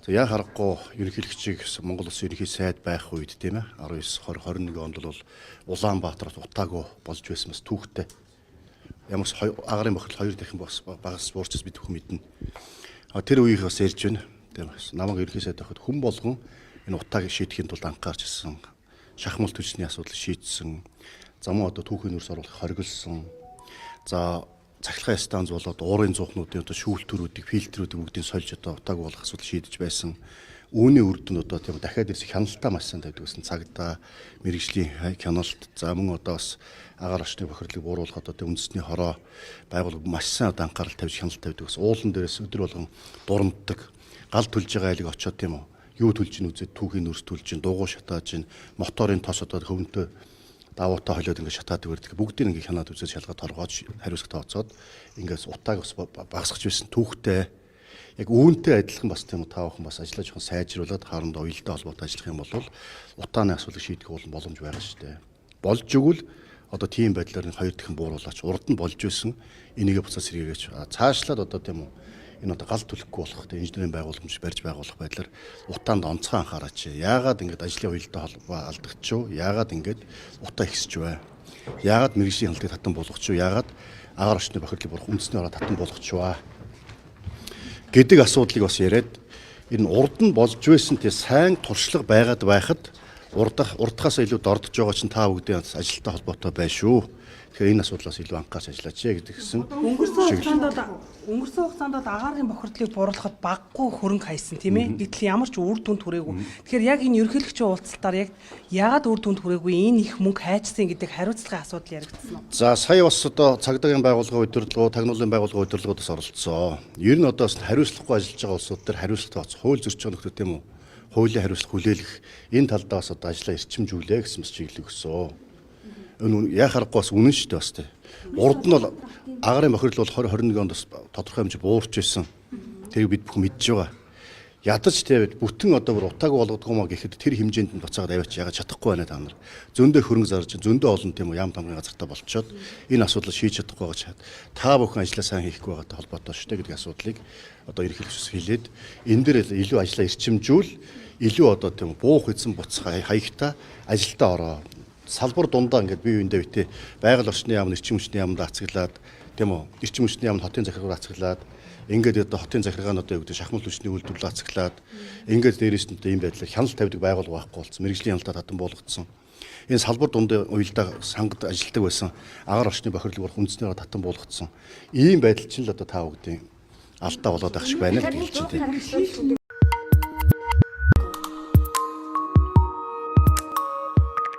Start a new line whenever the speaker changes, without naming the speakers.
За яа харахгүй ерөнхийлөгчийг Монгол Улсын ерөнхий сайд байх үед тийм ээ 19 20 21 онд бол Улаанбаатарт утаагүй болж байсан бас түүхтэй. Ямар ч агарын бохирдол хоёр дахин багас буурчс бид бүхэн мэднэ. Тэр үеийг бас ярьж байна. Тийм бас намайг ерөнхий сайд байхад хүн болгон энэ утааг шийдэхийн тулд анхаарч ирсэн. Шахмал түлшний асуудал шийдсэн. Замун одоо түүхийн нөрс оруулах хоригдсон. За цахилгаан станц болоод уурын зуухнуудын одоо шүүлтүүрүүдийг фильтрүүдийг бүгдийг сольж одоо утааг болох асуудал шийдэж байсан. Үүний үр дүн одоо тийм дахиад ирсэн хяналтаа маш сайн тавьдаг гэсэн цагдаа мэрэгжлийн хяналт за мөн одоо бас агаар орчны бохирдлыг бууруулах одоо үндэсний хороо байгууллага маш сайн одоо анхаарал тавьж хяналт тавьдаг гэсэн уулан дээрээс өдөр болгон дурамддаг гал түлж байгаа айлыг очоод тийм үү юу түлж ин үзээд түүхийн нөрс түлж ин дугуй шатааж ин моторын тос одоо хөвөнтөө даваатай холиод ингээд шатаад ирдэг бүгдийг ингээд хянаад үзээд шалгаад торгооч хариуцлага тооцоод ингээд утааг бас багасгаж байсан түүхтэй яг үүнтэй адилхан бас тийм үү таахан бас ажиллаж жоохон сайжруулад хаорондоо уялдаа холбоотой ажиллах юм бол утааны асуудлыг шийдэх боломж байгаа шүү дээ. Болж игэл одоо тийм байдлаар хоёр дахин бууруулаач урд нь болж байсан энийгээ буцаа сэргээгээч цаашлаад одоо тийм үү энэ одоо гал түлхэхгүй болох тийм инженерийн байгууламж барьж байгуулах байдлаар утаанд онцгой анхаараач. Яагаад ингэж ажлын уялдаа холбоо алдагдчихв? Яагаад ингэж утаа ихсэж вэ? Яагаад мэрэгжлийн хяналтыг татан болгочихв? Яагаад агаар орчны бохирдлыг бурах үндэсний ороо татан болгочихваа? Гэдэг асуудлыг бас яриад энэ урд нь болж байсан тийм сайн туршлага байгаад байхад урдхаас илүү дордож байгаа чинь та бүгдийн ажилтай холбоотой байна шүү. Тэгэхээр энэ асуудлаас илүү анхаарч ажиллаач гэдгсэн.
Өнгөрсөн хугацаанд агаарын бохирдлыг бууруулахад баггүй хөрөнгө хайсан тийм ээ. Гэтэл ямар ч үр дүнд хүрээгүй. Тэгэхээр яг энэ ерөнхийлөгчийн уулзалтаар яг яагаад үр дүнд хүрээгүй энэ их мөнгө хайчсан гэдэг хариуцлагын асуудал яригдсан уу?
За сая бас одоо цагдаагийн байгууллагын удирдлагууд, тагнуулын байгууллагын удирдлагуудаас оролцсон. Ер нь одоо хариуцлагагүй ажиллаж байгаа улсууд төр хариуцлага тооцох хууль зөрчил нөхдөд тийм үү? Хуулийн хариуцлага хүлээх энэ талдаа бас одоо ажиллаа эрчимжүүлээ гэсэн бас чиглэл өгсөн. Энэ яа харахгүй бас үнэн шүү дээ бас тийм. Урд нь бол агарын бохирдол бол 2021 онд бас тодорхой хэмжээ буурч ирсэн. Тэрийг бид бүхэн мэдж байгаа. Ядаж тийм бүтэн одоо бүр утааг болгодгоо маа гэхэд тэр хэмжээнд нь буцаагаад аваач яагаад чадахгүй байна та нар. Зөндөө хөрөнгө зарж зөндөө олон тийм ям тамгын газартаа болчиход энэ асуудлыг шийдэж чадахгүй байгаа чад. Та бүхэн ажиллаа сайн хийхгүй байгаатай холбоотой шүү дээ гэдэг асуудлыг одоо ерөнхийлөгчөөс хэлээд энэ дээр илүү ажиллаа эрчимжүүл илүү одоо тийм буух эзэн буцах хаягта ажилдаа ороо. Салбар дундаа ингээд бие биендээ битээ байгаль орчны яамны эрчим хүчний яамд ацаглаад тийм үү эрчим хүчний яамд хотын захиргаар ацаглаад ингээд одоо хотын захиргаа нь одоо юу гэдэг шахмал хүчний үйлдвэрлэл ацаглаад ингээд дээрээс нь ийм байдлаар хяналт тавьдаг байгууллага байхгүй болсон мэрэгжлийн хяналтаа татан болгоцсон энэ салбар дундаа уялдаа сангад ажилладаг байсан агаар орчны бохирдлыг урах үндэснээр татан болгоцсон ийм байдал чинь л одоо таа бүгдийн алдаа болоод байх шиг байна л гэж хэлж байна.